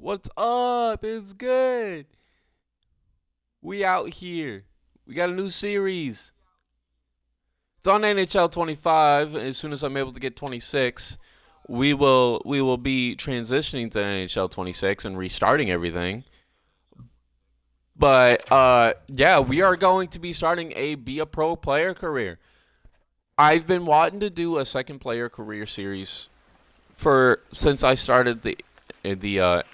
What's up? It's good. We out here. We got a new series. It's on NHL 25. As soon as I'm able to get 26, we will be transitioning to NHL 26 and restarting everything. But yeah, we are going to be starting a be a pro player career. I've been wanting to do a second player career series for since I started the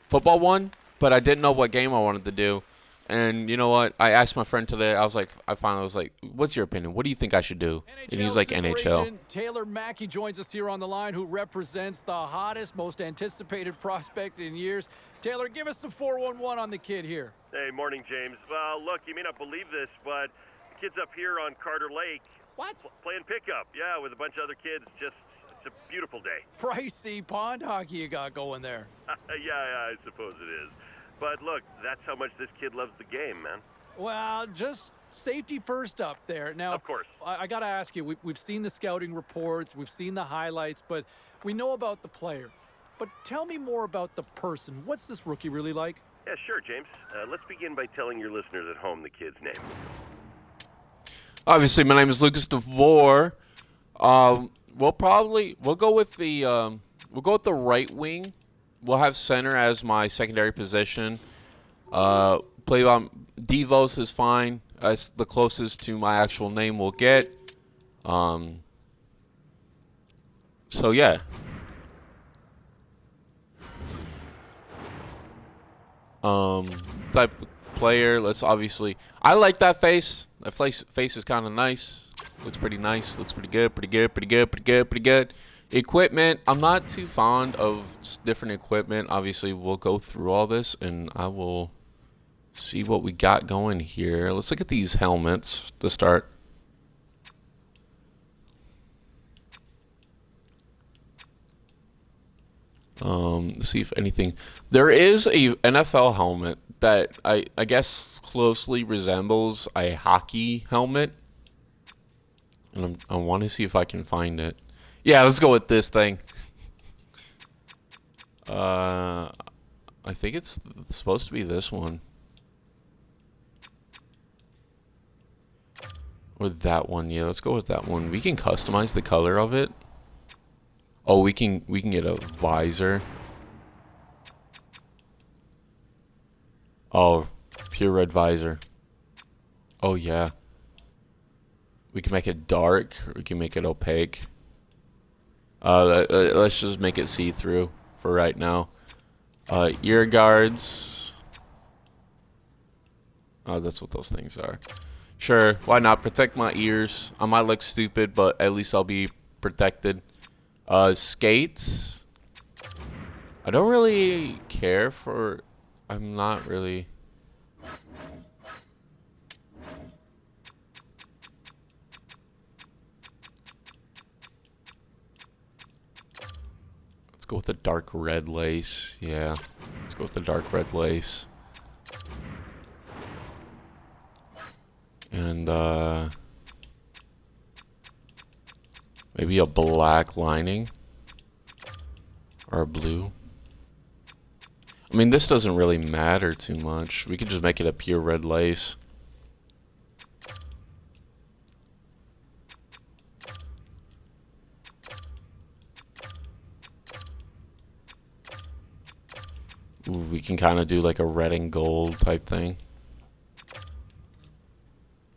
football one, but I didn't know what game I wanted to do. And you know what? I asked my friend today. I finally was like, "What's your opinion? What do you think I should do?" And he's NHL like, super "NHL." agent Taylor Mackey joins us here on the line, who represents the hottest, most anticipated prospect in years. Taylor, give us some 411 on the kid here. Hey, morning, James. Well, look, you may not believe this, but the kid's up here on Carter Lake. What? Playing pickup, yeah, with a bunch of other kids. It's a beautiful day. Pricey pond hockey you got going there. Yeah, I suppose it is. But look, that's how much this kid loves the game, man. Well, just safety first up there. Now, Of course. I got to ask you, we've seen the scouting reports, we've seen the highlights, but we know about the player. But tell me more about the person. What's this rookie really like? Yeah, sure, James. Let's begin by telling your listeners at home the kid's name. Obviously, my name is Lucas DeVore. We'll go with the right wing. We'll have center as my secondary position. Play on Devos is fine. That's the closest to my actual name we'll get. So yeah. Type of player. Let's obviously. I like that face. That face is kind of nice. Looks pretty nice. Looks pretty good. Pretty good. Pretty good. Pretty good. Pretty good. Equipment. I'm not too fond of different equipment. Obviously, we'll go through all this, and I will see what we got going here. Let's look at these helmets to start. See if anything. There is a NFL helmet that I guess closely resembles a hockey helmet, and I want to see if I can find it. Yeah, let's go with this thing. I think it's supposed to be this one. Or that one. Yeah, let's go with that one. We can customize the color of it. Oh, we can get a visor. Oh, pure red visor. Oh yeah. We can make it dark, or we can make it opaque. Let's just make it see-through for right now. Ear guards. Oh, that's what those things are. Sure, why not? Protect my ears. I might look stupid, but at least I'll be protected. Skates. I don't really care for... I'm not really... Let's go with the dark red lace. Yeah, let's go with the dark red lace. And, maybe a black lining. Or a blue. I mean, this doesn't really matter too much. We could just make it a pure red lace. Ooh, we can kind of do like a red and gold type thing.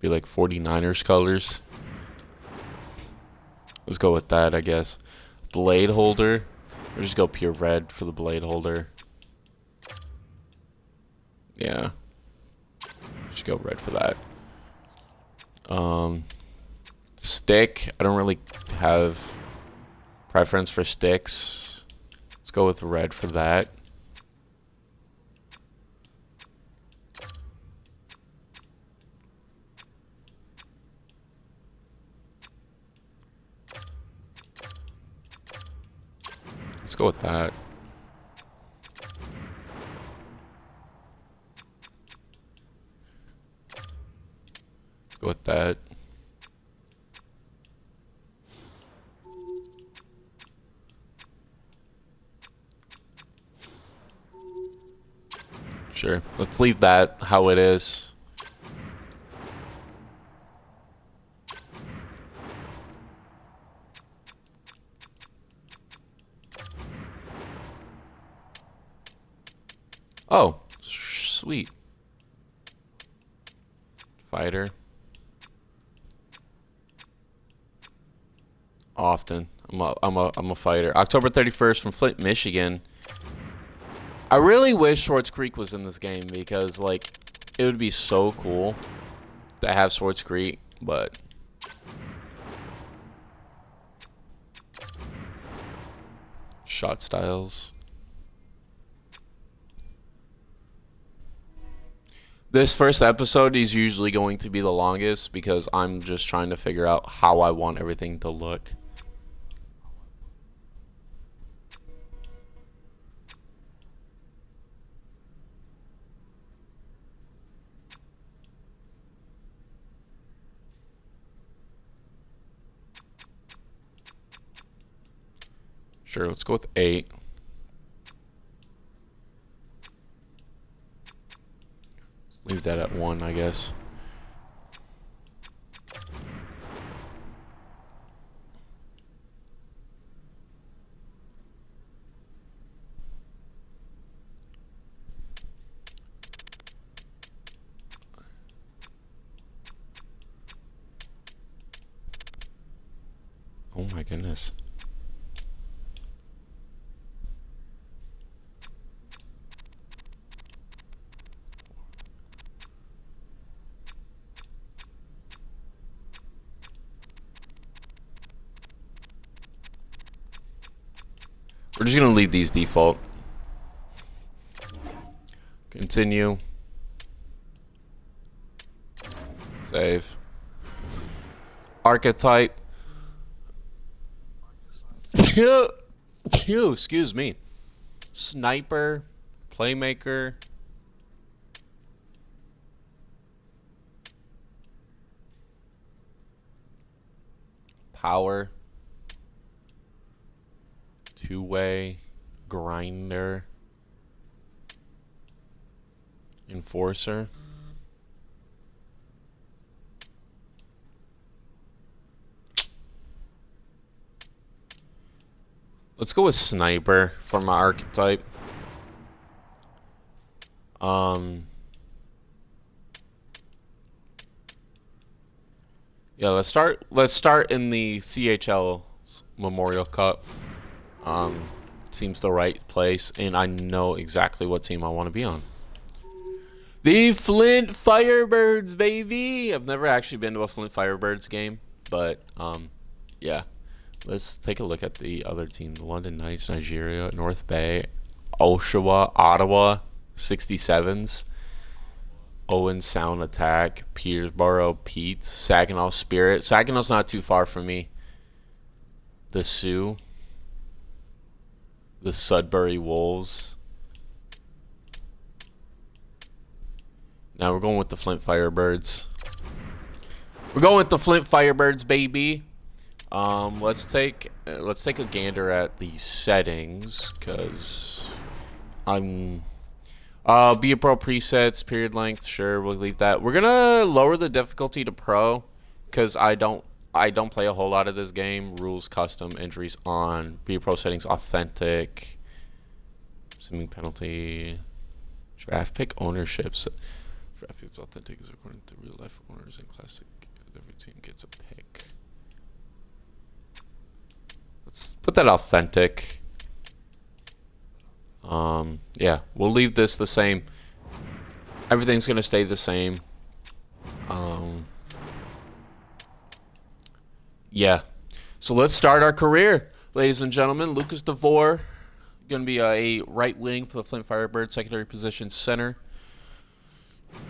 Be like 49ers colors. Let's go with that, I guess. Blade holder. We'll just go pure red for the blade holder. Yeah. Just go red for that. Stick. I don't really have preference for sticks. Let's go with red for that. Let's go with that. Go with that. Sure. Let's leave that how it is. Oh, sweet. Fighter. Often. I'm a fighter. October 31st from Flint, Michigan. I really wish Swartz Creek was in this game because, like, it would be so cool to have Swartz Creek, but shot styles. This first episode is usually going to be the longest because I'm just trying to figure out how I want everything to look. Sure, let's go with 8. Leave that at 1, I guess. Oh my goodness. We're just gonna leave these default. Continue. Save. Archetype. Excuse me. Sniper. Playmaker. Power. Two-way. Grinder. Enforcer. Let's go with sniper for my archetype. Yeah, let's start in the CHL Memorial Cup. Seems the right place, and I know exactly what team I want to be on. The Flint Firebirds, baby! I've never actually been to a Flint Firebirds game, but yeah. Let's take a look at the other team. The London Knights, Nigeria, North Bay, Oshawa, Ottawa, 67s, Owen Sound Attack, Peterborough, Pete, Saginaw Spirit. Saginaw's not too far from me. The Sioux, the Sudbury Wolves. Now we're going with the Flint Firebirds. We're going with the Flint Firebirds, baby. Let's take a gander at the settings, cause I'm be a pro presets, period length, sure, we'll leave that. We're gonna lower the difficulty to pro, cause I don't play a whole lot of this game. Rules custom, injuries on, be a pro settings authentic, simming penalty, draft pick ownerships. Draft picks authentic is according to real life owners in classic. Every team gets a pick. Let's put that authentic. Yeah, we'll leave this the same. Everything's gonna stay the same. Yeah. So let's start our career, ladies and gentlemen. Lucas DeVore, gonna be a right wing for the Flint Firebirds, secondary position center. And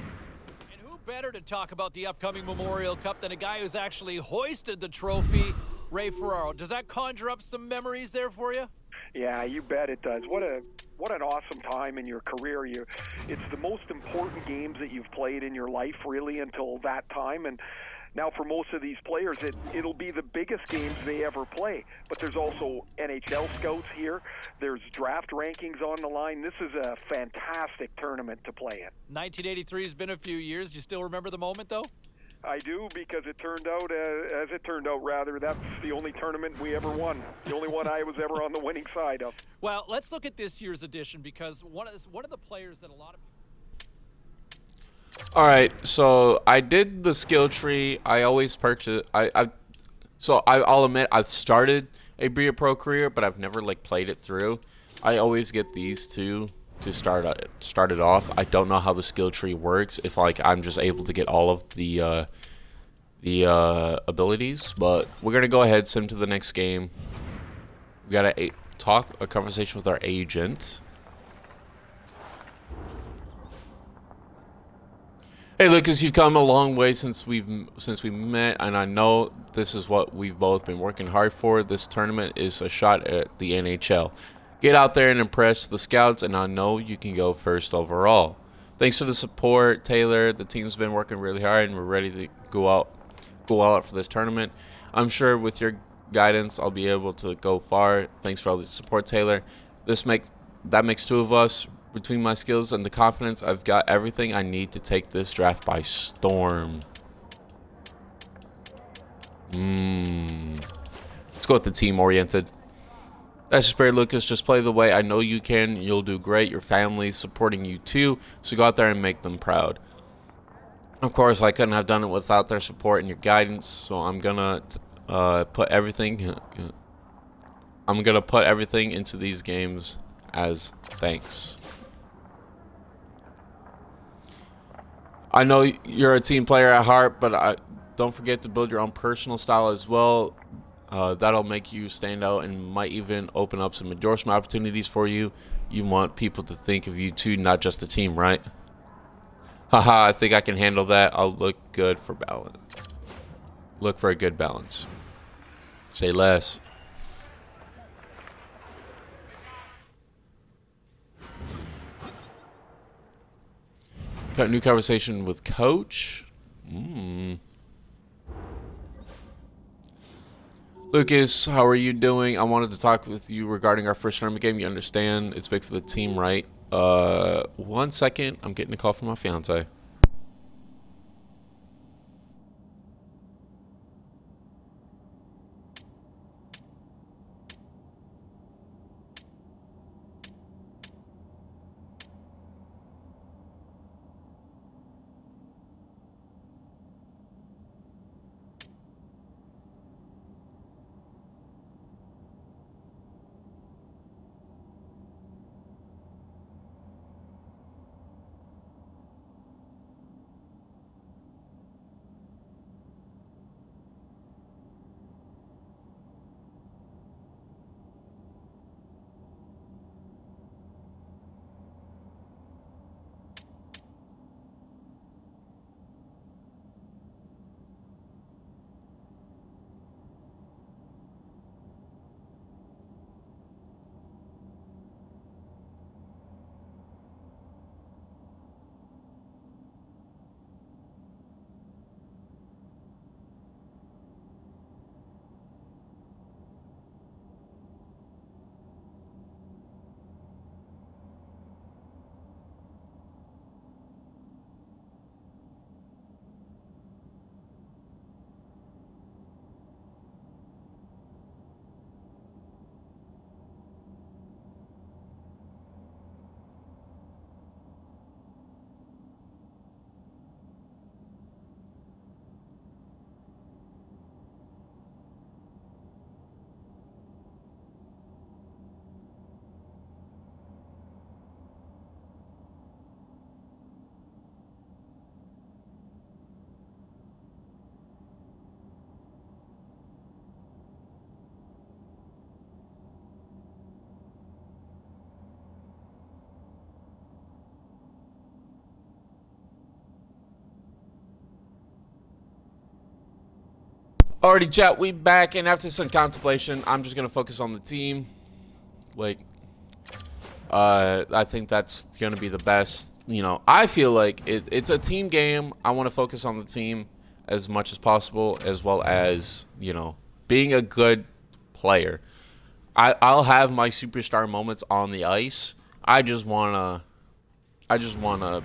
who better to talk about the upcoming Memorial Cup than a guy who's actually hoisted the trophy? Ray Ferraro, does that conjure up some memories there for you? Yeah, you bet it does. What an awesome time in your career. It's the most important games that you've played in your life, really, until that time. And Now, for most of these players, it'll be the biggest games they ever play. But there's also NHL scouts here. There's draft rankings on the line. This is a fantastic tournament to play in. 1983 has been a few years. You still remember the moment, though? I do, because it turned out, as it turned out, rather, that's the only tournament we ever won. The only one I was ever on the winning side of. Well, let's look at this year's edition, because one of the players that a lot of All right, so I did the skill tree. I always purchase. I'll admit I've started a Be a Pro career, but I've never like played it through. I always get these two to start it off. I don't know how the skill tree works. If like I'm just able to get all of the abilities, but we're gonna go ahead, sim to the next game. We got a conversation with our agent. Hey Lucas, you've come a long way since we met, and I know this is what we've both been working hard for. This tournament is a shot at the NHL. Get out there and impress the scouts, and I know you can go first overall. Thanks for the support, Taylor. The team's been working really hard, and we're ready to go all out for this tournament. I'm sure with your guidance, I'll be able to go far. Thanks for all the support, Taylor. That makes two of us. Between my skills and the confidence, I've got everything I need to take this draft by storm. Let's go with the team-oriented. That's your spirit, Lucas. Just play the way I know you can. You'll do great. Your family's supporting you too, so go out there and make them proud. Of course, I couldn't have done it without their support and your guidance, so I'm gonna put everything into these games as thanks. I know you're a team player at heart, but don't forget to build your own personal style as well. That'll make you stand out and might even open up some endorsement opportunities for you. You want people to think of you too, not just the team, right? Haha, I think I can handle that. I'll look good for balance. Look for a good balance. Say less. Got a new conversation with Coach. Lucas, how are you doing? I wanted to talk with you regarding our first tournament game. You understand it's big for the team, right? 1 second. I'm getting a call from my fiance. Alrighty, chat, we back, and after some contemplation, I'm just gonna focus on the team. I think that's gonna be the best. You know, I feel like it's a team game. I want to focus on the team as much as possible, as well as, being a good player. I'll have my superstar moments on the ice. I just wanna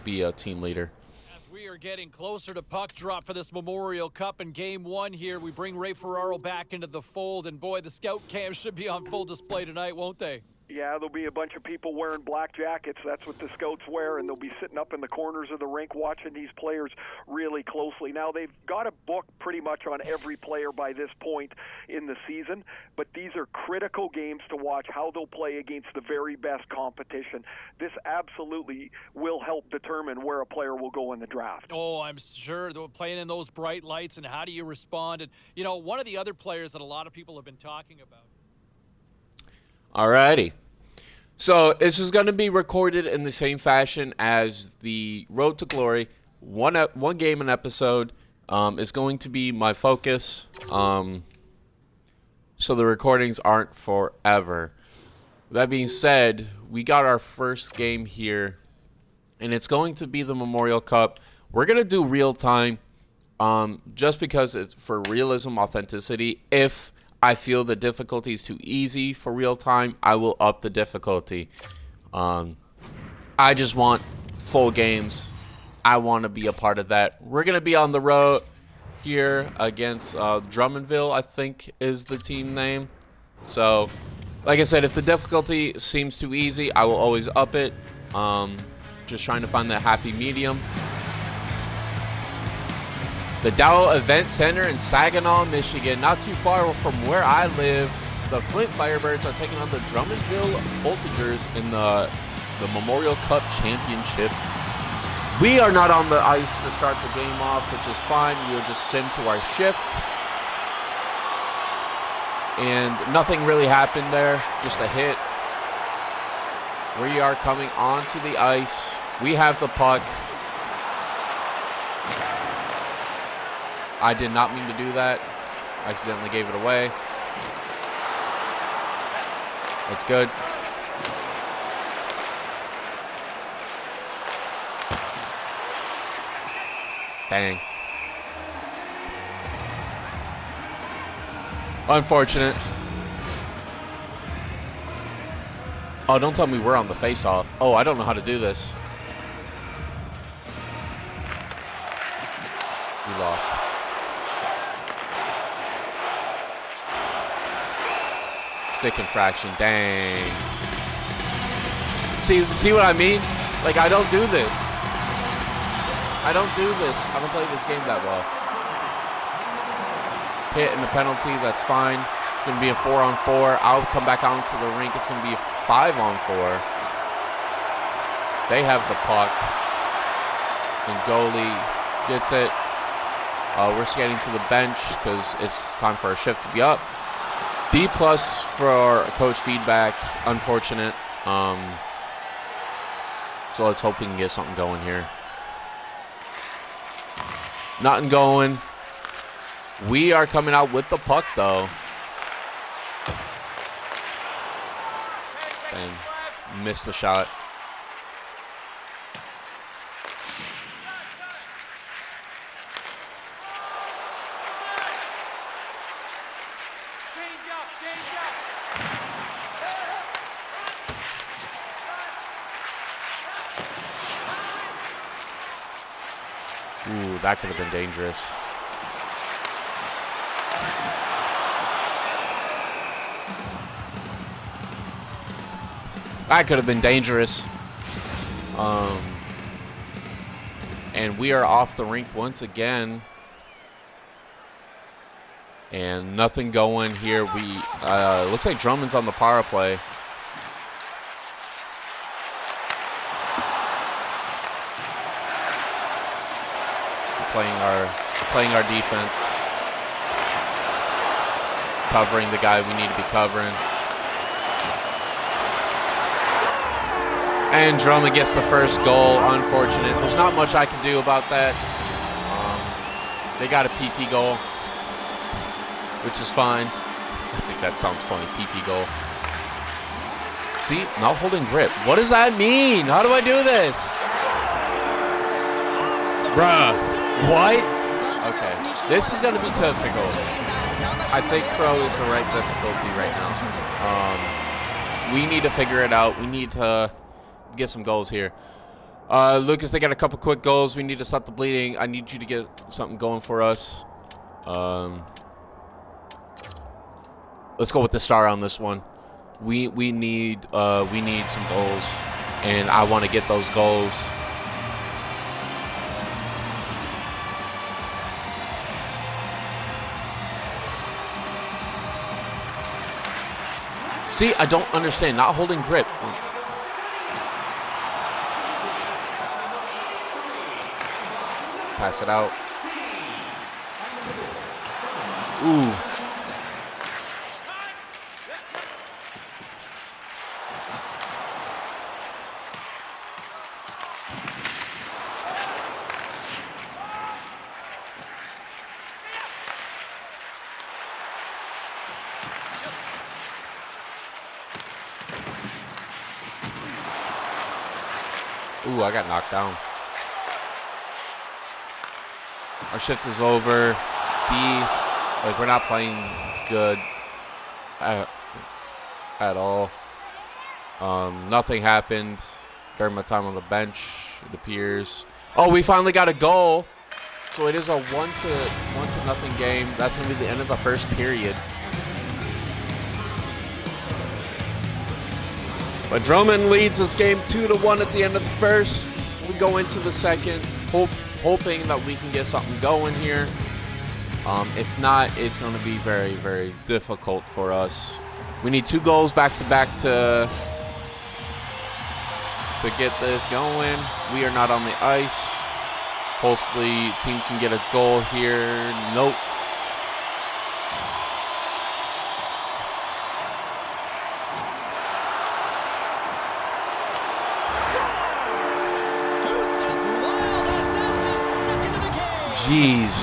be a team leader. As we are getting closer to puck drop for this Memorial Cup in Game 1 here, we bring Ray Ferraro back into the fold, and boy, the scout cam should be on full display tonight, won't they? Yeah, there'll be a bunch of people wearing black jackets. That's what the scouts wear, and they'll be sitting up in the corners of the rink watching these players really closely. Now, they've got a book pretty much on every player by this point in the season, but these are critical games to watch how they'll play against the very best competition. This absolutely will help determine where a player will go in the draft. Oh, I'm sure. They're playing in those bright lights, and how do you respond? And, one of the other players that a lot of people have been talking about. Alrighty. So this is going to be recorded in the same fashion as the Road to Glory. One game an episode is going to be my focus. So the recordings aren't forever. That being said, we got our first game here, and it's going to be the Memorial Cup. We're going to do real time, just because it's for realism, authenticity. If I feel the difficulty is too easy for real time, I will up the difficulty. I just want full games. I want to be a part of that. We're going to be on the road here against Drummondville, I think is the team name. So, like I said, if the difficulty seems too easy, I will always up it. Just trying to find that happy medium. The Dow Event Center in Saginaw, Michigan, not too far from where I live. The Flint Firebirds are taking on the Drummondville Voltigeurs in the Memorial Cup Championship. We are not on the ice to start the game off, which is fine. We'll just send to our shift. And nothing really happened there, just a hit. We are coming onto the ice. We have the puck. I did not mean to do that. I accidentally gave it away. It's good. Dang. Unfortunate. Oh, don't tell me we're on the face-off. Oh, I don't know how to do this. We lost. Stick infraction. Dang. See what I mean? Like, I don't do this. I don't play this game that well. Hit and a penalty, that's fine. It's going to be a 4-on-4. I'll come back onto the rink. It's going to be a 5-on-4. They have the puck. And goalie gets it. We're skating to the bench because it's time for our shift to be up. B+ for coach feedback. Unfortunate. So let's hope we can get something going here. Nothing going. We are coming out with the puck, though. And missed the shot. Ooh, that could have been dangerous. That could have been dangerous. And we are off the rink once again. And nothing going here. Looks like Drummond's on the power play. Playing our defense. Covering the guy we need to be covering. And Drummond gets the first goal. Unfortunate. There's not much I can do about that. They got a PP goal, which is fine. I think that sounds funny. PP goal. See, not holding grip. What does that mean? How do I do this? Bruh. What? Okay. This is going to be difficult. I think Pro is the right difficulty right now. We need to figure it out. We need to get some goals here. Lucas, they got a couple quick goals. We need to stop the bleeding. I need you to get something going for us. Let's go with the star on this one. We need some goals, and I want to get those goals. See, I don't understand. Not holding grip. Pass it out. Ooh. Ooh, I got knocked down. Our shift is over. Like, we're not playing good at all. Nothing happened during my time on the bench, it appears. Oh, we finally got a goal. So it is a 1-0 game. That's going to be the end of the first period. But Drummond leads this game 2-1 at the end of the first. We go into the second, hoping that we can get something going here. If not, it's going to be very, very difficult for us. We need 2 goals back-to-back to get this going. We are not on the ice. Hopefully, team can get a goal here. Nope. Jeez.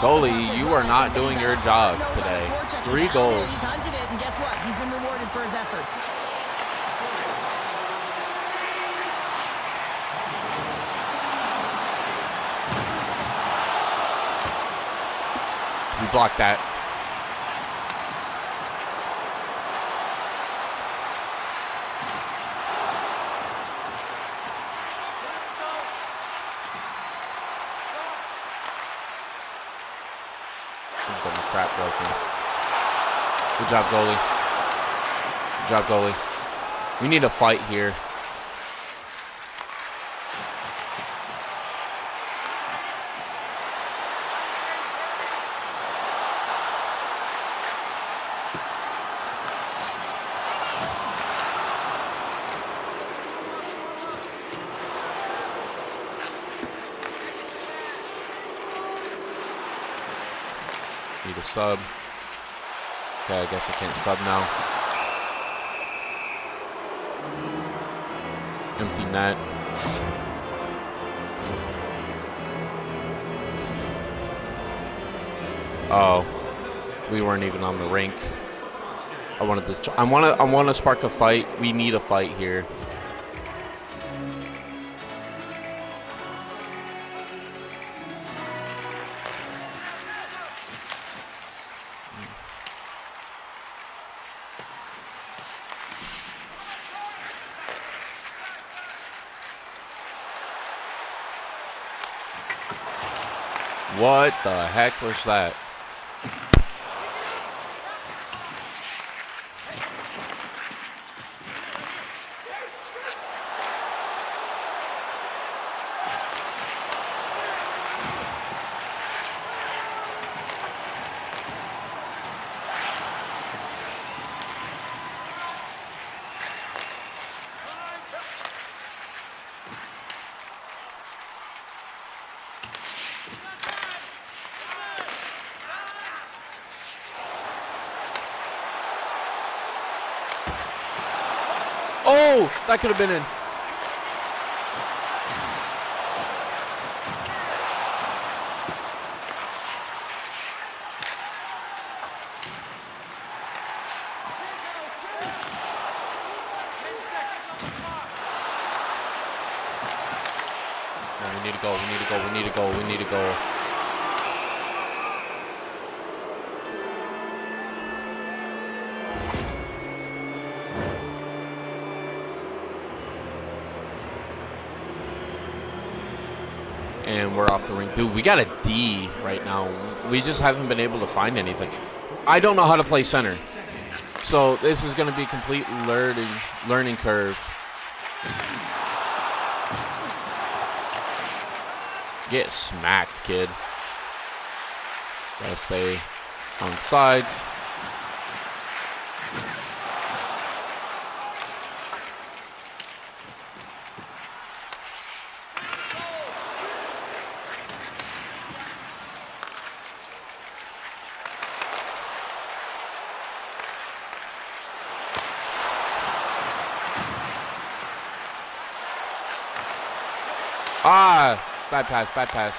Goalie, you are not doing your job today. 3 goals. He's hunted it, and guess what? He's been rewarded for his efforts. We blocked that. Crap broken. Good job, goalie. Good job, goalie. We need a fight here. Need a sub. Okay, I guess I can't sub now. Empty net. Oh, we weren't even on the rink. I want to spark a fight. We need a fight here. What the heck was that? Oh, that could have been in. We need to go. We need to go. We need to go. We need to go. And we're off the rink. Dude, we got a D right now. We just haven't been able to find anything. I don't know how to play center. So this is going to be a complete learning curve. Get smacked, kid. Gotta stay on sides. Ah, bad pass, bad pass.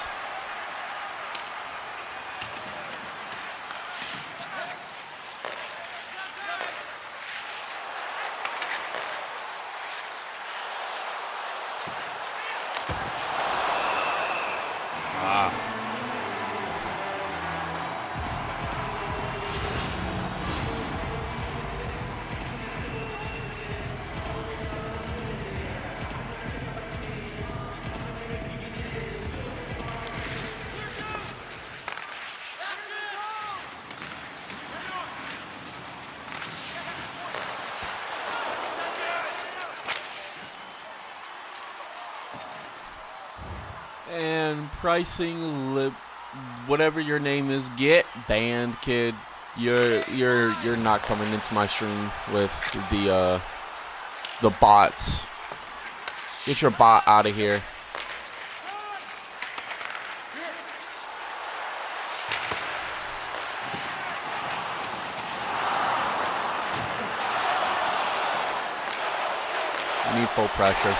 And pricing, whatever your name is, get banned, kid. You're not coming into my stream with the bots. Get your bot out of here. I need full pressure.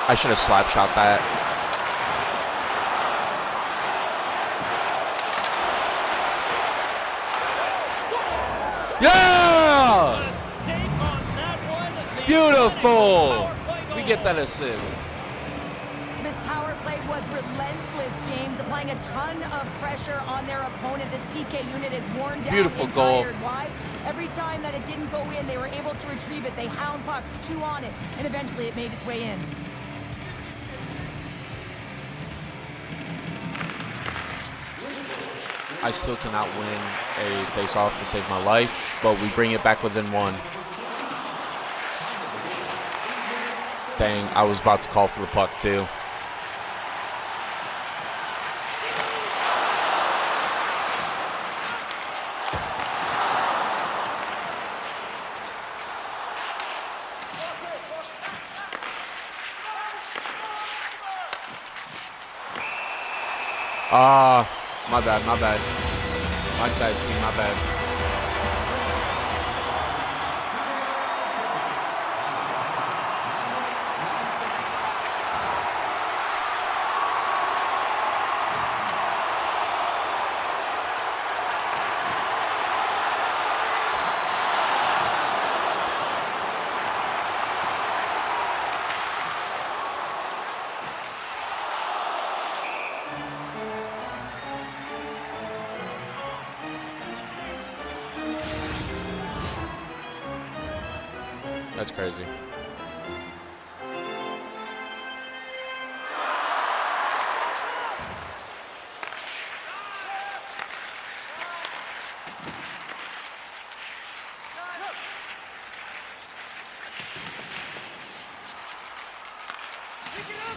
I should have slap shot that. Yeah! Beautiful! We get that assist. This power play was relentless, James, applying a ton of pressure on their opponent. This PK unit is worn down. Beautiful and goal. tired. Why? Every time that it didn't go in, they were able to retrieve it. They hound pucks, chew on it, and eventually it made its way in. I still cannot win a face-off to save my life, but we bring it back within one. Dang, I was about to call for the puck too. My bad, my bad. My bad, team, my bad. That's crazy.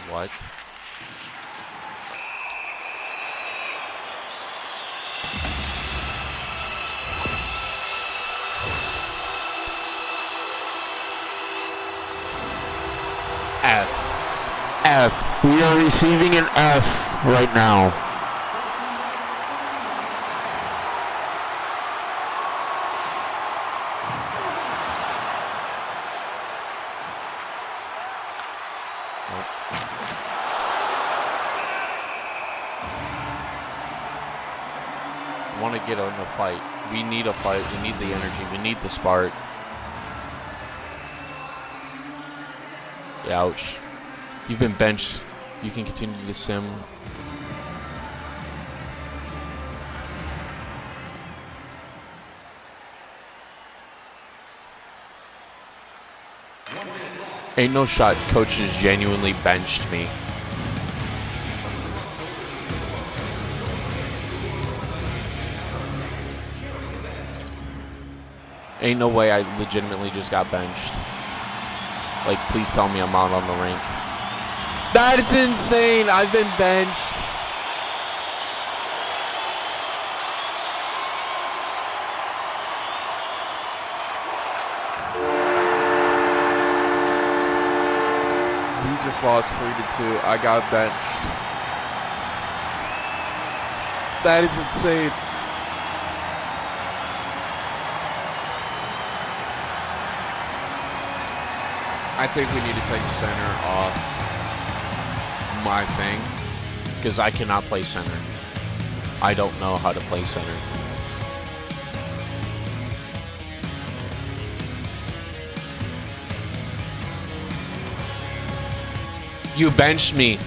What? F. We are receiving an F right now. Want to get in a fight. We need a fight. We need the energy. We need the spark. Ouch. You've been benched You can continue to sim. Ain't no shot coaches genuinely benched me. Ain't no way I legitimately just got benched. Like, please tell me I'm out on the rink. That is insane. I've been benched. We just lost 3-2. I got benched. That is insane. I think we need to take center off my thing because I cannot play center. I don't know how to play center. You benched me.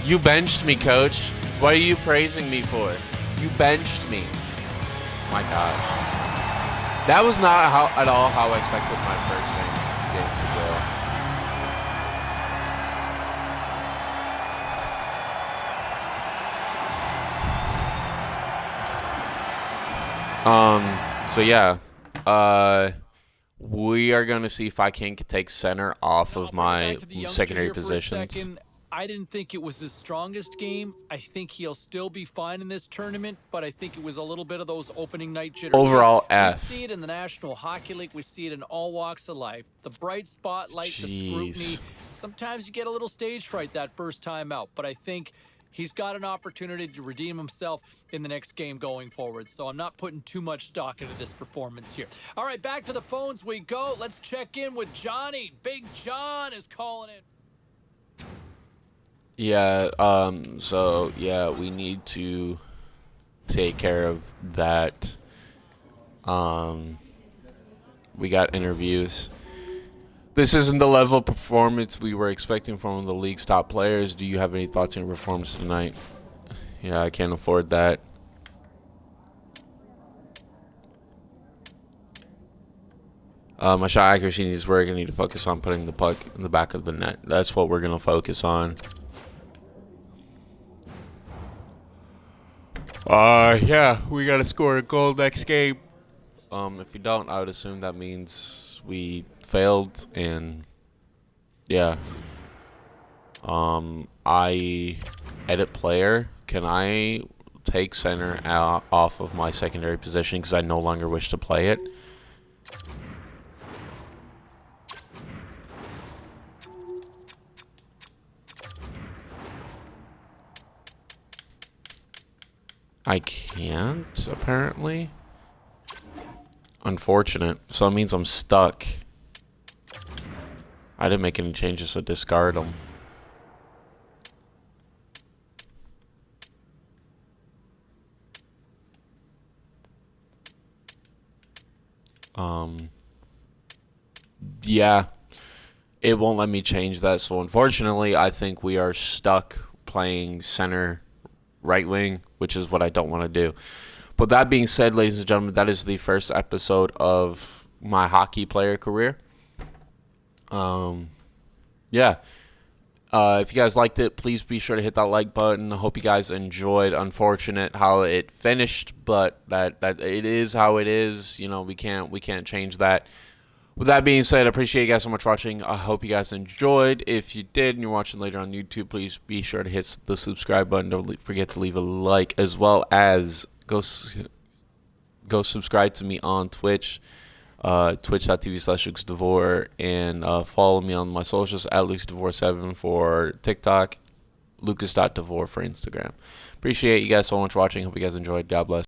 You benched me, coach. What are you praising me for? You benched me. My gosh. That was not at all how I expected my first game to go. So yeah, we are going to see if I can take center off of my secondary positions. I didn't think it was his strongest game. I think he'll still be fine in this tournament, but I think it was a little bit of those opening night jitters. Overall, F. We see it in the National Hockey League. We see it in all walks of life. The bright spotlight, the scrutiny. Sometimes you get a little stage fright that first time out, but I think he's got an opportunity to redeem himself in the next game going forward. So I'm not putting too much stock into this performance here. All right, back to the phones we go. Let's check in with Johnny. Big John is calling in. Yeah, so yeah, we need to take care of that. We got interviews. This isn't the level of performance we were expecting from the league's top players. Do you have any thoughts on your performance tonight? Yeah, I can't afford that. My shot accuracy needs work. I need to focus on putting the puck in the back of the net. That's what we're going to focus on. Yeah, we got to score a goal next game. If we don't, I would assume that means we failed, and yeah. I edit player. Can I take center off of my secondary position because I no longer wish to play it? I can't, apparently. Unfortunate. So that means I'm stuck. I didn't make any changes to discard them. Yeah. It won't let me change that. So unfortunately, I think we are stuck playing center right wing, which is what I don't want to do. But that being said, ladies and gentlemen, that is the first episode of my hockey player career. Yeah. If you guys liked it, please be sure to hit that like button. I hope you guys enjoyed. Unfortunate how it finished, but that it is how it is. You know, we can't change that. With that being said, I appreciate you guys so much for watching. I hope you guys enjoyed. If you did and you're watching later on YouTube, please be sure to hit the subscribe button. Don't forget to leave a like, as well as go subscribe to me on Twitch, twitch.tv/LukeDevore, and follow me on my socials at LukeDevore7 for TikTok, Lucas.Devore for Instagram. Appreciate you guys so much for watching. Hope you guys enjoyed. God bless.